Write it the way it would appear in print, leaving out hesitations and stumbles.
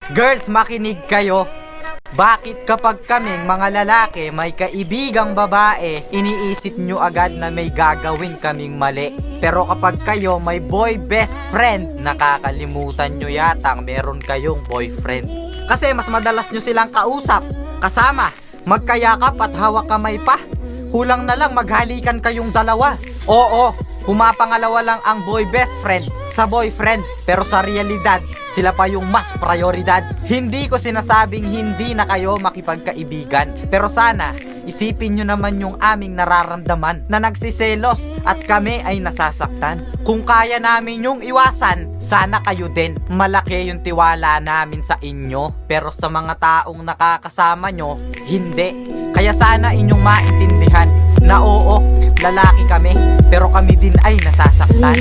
Girls, makinig kayo. Bakit kapag kaming mga lalaki may kaibigang babae, iniisip nyo agad na may gagawin kaming mali? Pero kapag kayo may boy best friend, nakakalimutan nyo yatang meron kayong boyfriend. Kasi mas madalas nyo silang kausap, kasama, magkayakap at hawak kamay pa. Kulang na lang maghalikan kayong dalawa. Oo, pumapangalawa lang ang boy best friend sa boyfriend, pero sa realidad, sila pa yung mas prioridad. Hindi ko sinasabing hindi na kayo makipagkaibigan, pero sana isipin nyo naman yung aming nararamdaman na nagsiselos at kami ay nasasaktan. Kung kaya namin yung iwasan, sana kayo din. Malaki yung tiwala namin sa inyo, pero sa mga taong nakakasama nyo, hindi. Kaya sana inyong maintindihan na oo, lalaki kami, pero kami din ay nasasaktan.